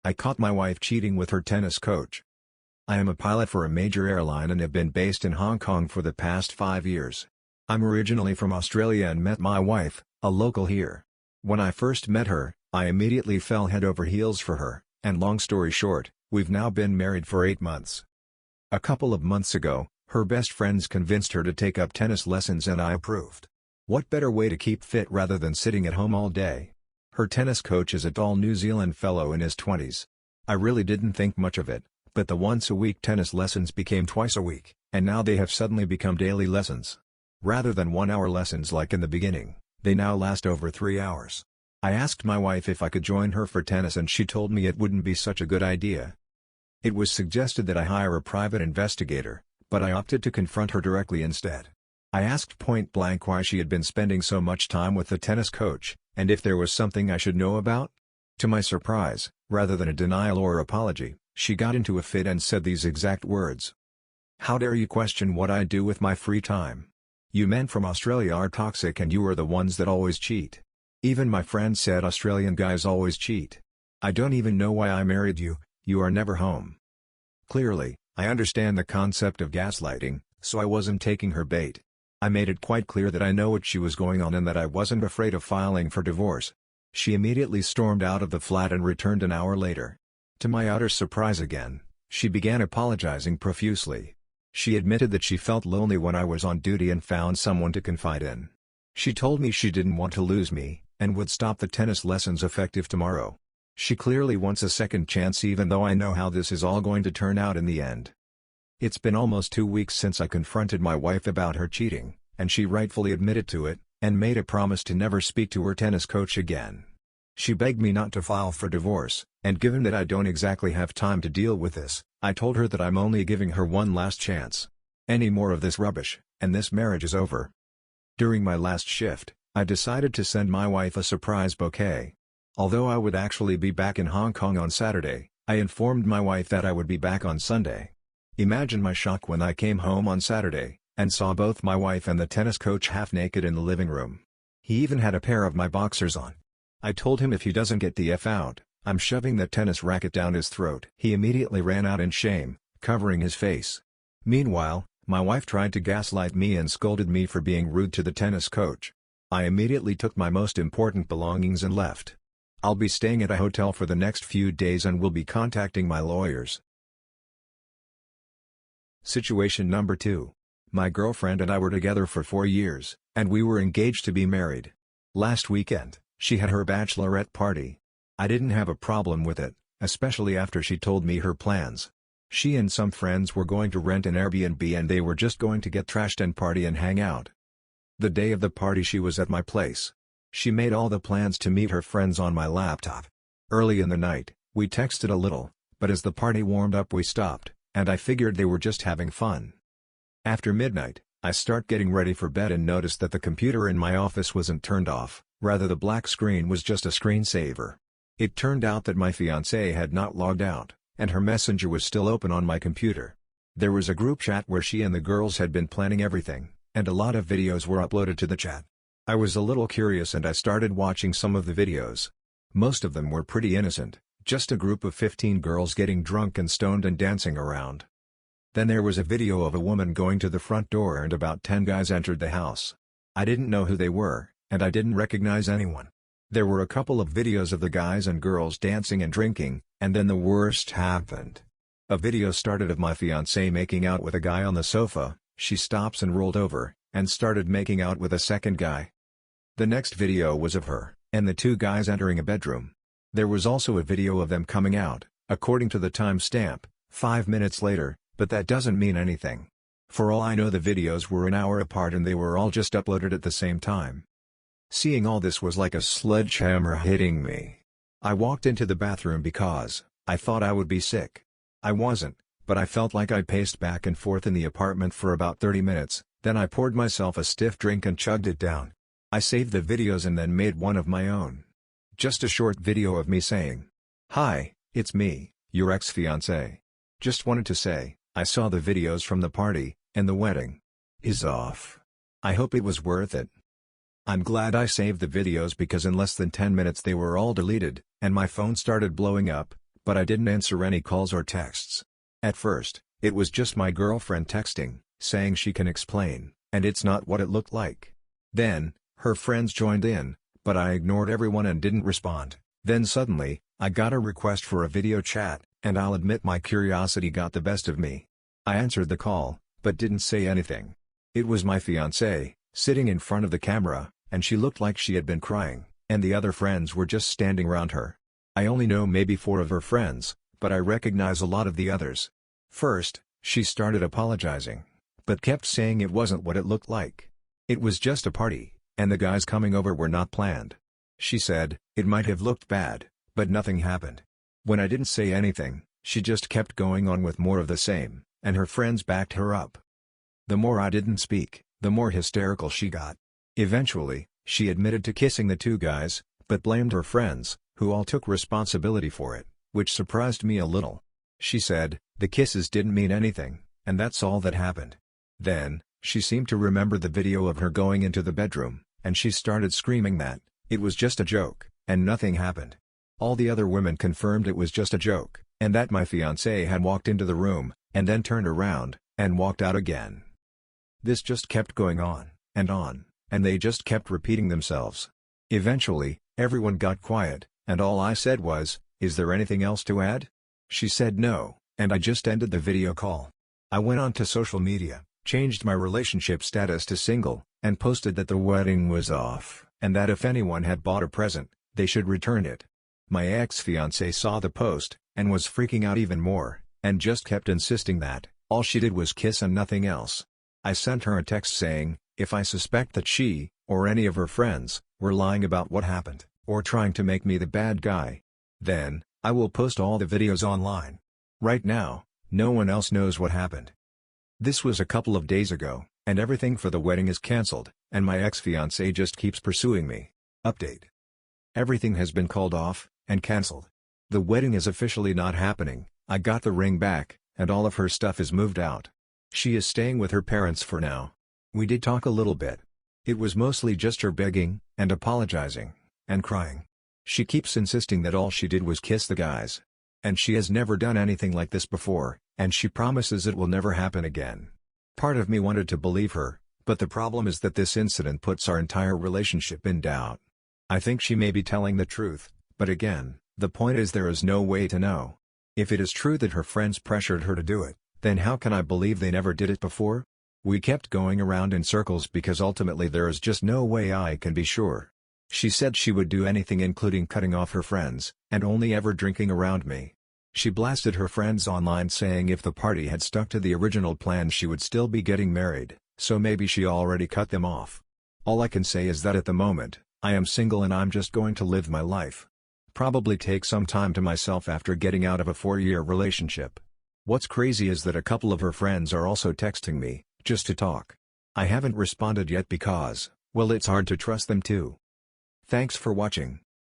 I caught my wife cheating with her tennis coach. I am a pilot for a major airline and have been based in Hong Kong for the past 5 years. I'm originally from Australia and met my wife, a local here. When I first met her, I immediately fell head over heels for her, and long story short, we've now been married for 8 months. A couple of months ago, her best friends convinced her to take up tennis lessons and I approved. What better way to keep fit rather than sitting at home all day? Her tennis coach is a tall New Zealand fellow in his 20s. I really didn't think much of it, but the once-a-week tennis lessons became twice a week, and now they have suddenly become daily lessons. Rather than 1-hour lessons like in the beginning, they now last over 3 hours. I asked my wife if I could join her for tennis and she told me it wouldn't be such a good idea. It was suggested that I hire a private investigator, but I opted to confront her directly instead. I asked point blank why she had been spending so much time with the tennis coach, and if there was something I should know about. To my surprise, rather than a denial or apology, she got into a fit and said these exact words. "How dare you question what I do with my free time? You men from Australia are toxic and you are the ones that always cheat. Even my friend said Australian guys always cheat. I don't even know why I married you, you are never home." Clearly, I understand the concept of gaslighting, so I wasn't taking her bait. I made it quite clear that I know what she was going on and that I wasn't afraid of filing for divorce. She immediately stormed out of the flat and returned an hour later. To my utter surprise again, she began apologizing profusely. She admitted that she felt lonely when I was on duty and found someone to confide in. She told me she didn't want to lose me, and would stop the tennis lessons effective tomorrow. She clearly wants a second chance even though I know how this is all going to turn out in the end. It's been almost 2 weeks since I confronted my wife about her cheating, and she rightfully admitted to it, and made a promise to never speak to her tennis coach again. She begged me not to file for divorce, and given that I don't exactly have time to deal with this, I told her that I'm only giving her one last chance. Any more of this rubbish, and this marriage is over. During my last shift, I decided to send my wife a surprise bouquet. Although I would actually be back in Hong Kong on Saturday, I informed my wife that I would be back on Sunday. Imagine my shock when I came home on Saturday, and saw both my wife and the tennis coach half naked in the living room. He even had a pair of my boxers on. I told him if he doesn't get the F out, I'm shoving that tennis racket down his throat. He immediately ran out in shame, covering his face. Meanwhile, my wife tried to gaslight me and scolded me for being rude to the tennis coach. I immediately took my most important belongings and left. I'll be staying at a hotel for the next few days and will be contacting my lawyers. Situation number 2. My girlfriend and I were together for 4 years, and we were engaged to be married. Last weekend, she had her bachelorette party. I didn't have a problem with it, especially after she told me her plans. She and some friends were going to rent an Airbnb and they were just going to get trashed and party and hang out. The day of the party she was at my place. She made all the plans to meet her friends on my laptop. Early in the night, we texted a little, but as the party warmed up we stopped, and I figured they were just having fun. After midnight, I start getting ready for bed and noticed that the computer in my office wasn't turned off, rather the black screen was just a screensaver. It turned out that my fiancé had not logged out, and her messenger was still open on my computer. There was a group chat where she and the girls had been planning everything, and a lot of videos were uploaded to the chat. I was a little curious and I started watching some of the videos. Most of them were pretty innocent, just a group of 15 girls getting drunk and stoned and dancing around. Then there was a video of a woman going to the front door and about 10 guys entered the house. I didn't know who they were, and I didn't recognize anyone. There were a couple of videos of the guys and girls dancing and drinking, and then the worst happened. A video started of my fiancée making out with a guy on the sofa. She stops and rolled over, and started making out with a second guy. The next video was of her, and the 2 guys entering a bedroom. There was also a video of them coming out, according to the timestamp, 5 minutes later, but that doesn't mean anything. For all I know the videos were an hour apart and they were all just uploaded at the same time. Seeing all this was like a sledgehammer hitting me. I walked into the bathroom because I thought I would be sick. I wasn't, but I felt like I paced back and forth in the apartment for about 30 minutes, then I poured myself a stiff drink and chugged it down. I saved the videos and then made one of my own. Just a short video of me saying, "Hi, it's me, your ex-fiancé. Just wanted to say, I saw the videos from the party, and the wedding is off. I hope it was worth it." I'm glad I saved the videos because in less than 10 minutes they were all deleted, and my phone started blowing up, but I didn't answer any calls or texts. At first, it was just my girlfriend texting, saying she can explain, and it's not what it looked like. Then, her friends joined in, but I ignored everyone and didn't respond. Then suddenly, I got a request for a video chat, and I'll admit my curiosity got the best of me. I answered the call, but didn't say anything. It was my fiancé, sitting in front of the camera, and she looked like she had been crying, and the other friends were just standing around her. I only know maybe 4 of her friends, but I recognize a lot of the others. First, she started apologizing, but kept saying it wasn't what it looked like. It was just a party, and the guys coming over were not planned. She said, it might have looked bad, but nothing happened. When I didn't say anything, she just kept going on with more of the same, and her friends backed her up. The more I didn't speak, the more hysterical she got. Eventually, she admitted to kissing the 2 guys, but blamed her friends, who all took responsibility for it, which surprised me a little. She said, the kisses didn't mean anything, and that's all that happened. Then, she seemed to remember the video of her going into the bedroom, and she started screaming that it was just a joke, and nothing happened. All the other women confirmed it was just a joke, and that my fiancé had walked into the room, and then turned around, and walked out again. This just kept going on, and they just kept repeating themselves. Eventually, everyone got quiet, and all I said was, is there anything else to add? She said no, and I just ended the video call. I went on to social media, changed my relationship status to single, and posted that the wedding was off, and that if anyone had bought a present, they should return it. My ex-fiancé saw the post, and was freaking out even more, and just kept insisting that all she did was kiss and nothing else. I sent her a text saying, if I suspect that she, or any of her friends, were lying about what happened, or trying to make me the bad guy, then I will post all the videos online. Right now, no one else knows what happened. This was a couple of days ago, and everything for the wedding is cancelled, and my ex-fiancé just keeps pursuing me. Update. Everything has been called off, and cancelled. The wedding is officially not happening. I got the ring back, and all of her stuff is moved out. She is staying with her parents for now. We did talk a little bit. It was mostly just her begging, and apologizing, and crying. She keeps insisting that all she did was kiss the guys. And she has never done anything like this before, and she promises it will never happen again. Part of me wanted to believe her, but the problem is that this incident puts our entire relationship in doubt. I think she may be telling the truth, but again, the point is there is no way to know. If it is true that her friends pressured her to do it, then how can I believe they never did it before? We kept going around in circles because ultimately there is just no way I can be sure. She said she would do anything including cutting off her friends, and only ever drinking around me. She blasted her friends online saying if the party had stuck to the original plan she would still be getting married, so maybe she already cut them off. All I can say is that at the moment, I am single and I'm just going to live my life. Probably take some time to myself after getting out of a 4-year relationship. What's crazy is that a couple of her friends are also texting me, just to talk. I haven't responded yet because, well, it's hard to trust them too. Thanks for watching.